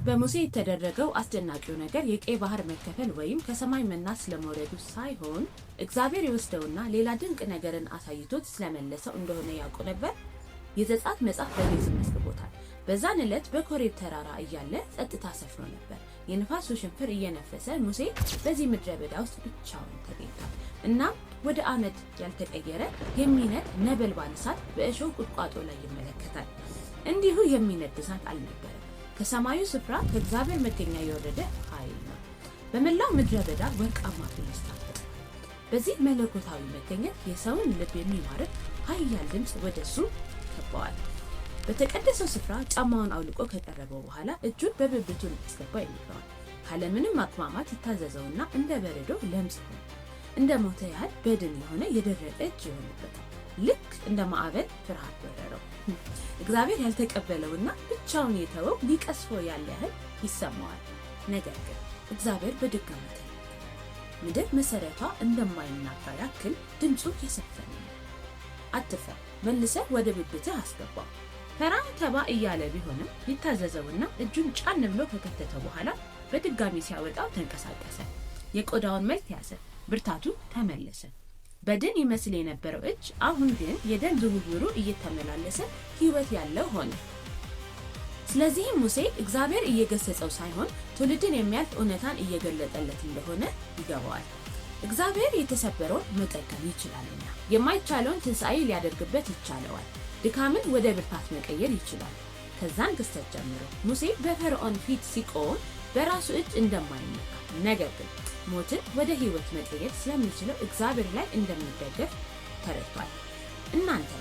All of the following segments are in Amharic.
በሙሴ የተደረገው አስደናቂው ነገር የቀይ ባህር መከፈል ወይም ከሰማይ መና ስለመውረዱ ሳይሆን እግዚአብሔር ይወስደውና ሌላ ድንቅ ነገርን አሳይቶት ስለመለሰው እንደሆነ ያውቁ ነበር። የዘጸአት መጽሐፍ በግልጽ መስክሮታል። በዛን ዕለት በኮሬብ ተራራ እያለ ጸጥታ ሰፍኖ ነበር። የንፋሱ ሽንፍር እየነፈሰ ሙሴ በዚህ ምድረ በዳ ውስጥ ብቻውን ተገኝቷል። እናም ወደ አመድ ያልተቀየረ የሚነድ ነበልባል እሳት በእሾህ ቁጥቋጦ ላይ ይመለከታል። እንዲሁ የሚነድ እሳት አልነበረም። ከሰማዩ ስፍራ ከእግዚአብሔር መገኛ የወረደ ኃይል ነው። በመላው ምድረ በዳ ወርቃማ ፍልስ ታፈሰ። በዚህ መለኮታዊ መገኘት የሰውን ልብ የሚማርክ ኃያል ድምፅ ወደሱ ከበዋል። በተቀደሰው ስፍራ ጫማውን አውልቆ ከቀረበው በኋላ እጁን በብብቱ እንዲያስገባ ይነግረዋል። ካለምንም ማቅማማት ይታዘዘውና እንደ በረዶ ለምጽ ሆነ። እንደ ሞተ ያህል በድን የሆነ የደረቀ እጅ ይሆንበታል። ልክ እንደ ማዕበል ፍርሃት በረረው። እግዚአብሔር ያልተቀበለውና ብቻውን የተወው ሊቀስፈው ያለ ያህል ይሰማዋል። ነገር ግን እግዚአብሔር በድጋሚ ምድር መሰረቷ እንደማይናጋ ያክል ድምፁ የሰፈነ ነው። አትፈራ፣ መልሰህ ወደ ብብትህ አስገባው። ፈራ ተባ እያለ ቢሆንም ይታዘዘውና እጁን ጫን ብሎ ከከተተው በኋላ በድጋሚ ሲያወጣው ተንቀሳቀሰ። የቆዳውን መልክ ያዘ፣ ብርታቱ ተመለሰ። በድን ይመስል የነበረው እጅ አሁን ግን የደም ዝውውሩ እየተመላለሰ ሕይወት ያለው ሆነ። ስለዚህም ሙሴ እግዚአብሔር እየገሰጸው ሳይሆን ትውልድን የሚያልፍ እውነታን እየገለጠለት እንደሆነ ይገባዋል። እግዚአብሔር የተሰበረውን መጠገን ይችላልና የማይቻለውን ትንሣኤ ሊያደርግበት ይቻለዋል። ድካምን ወደ ብርታት መቀየር ይችላል። ከዛን ክስተት ጀምሮ ሙሴ በፈርዖን ፊት ሲቆም በራሱ እጅ እንደማይነካ ነገር ግን ሞትን ወደ ሕይወት መቀየር ስለሚችለው እግዚአብሔር ላይ እንደሚደገፍ ተረድቷል። እናንተ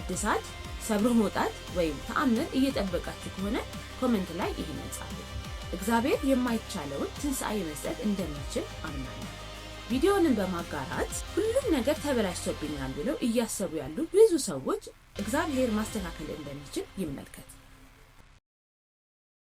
እድሳት፣ ሰብሮ መውጣት ወይም ተአምር እየጠበቃችሁ ከሆነ ኮሜንት ላይ ይህንን ጻፉ። እግዚአብሔር የማይቻለውን ትንሣኤ መስጠት እንደሚችል አምናለሁ። ቪዲዮውን በማጋራት ሁሉም ነገር ተበላሽቶብኛል ብለው እያሰቡ ያሉ ብዙ ሰዎች እግዚአብሔር ማስተካከል እንደሚችል ይመልከቱ።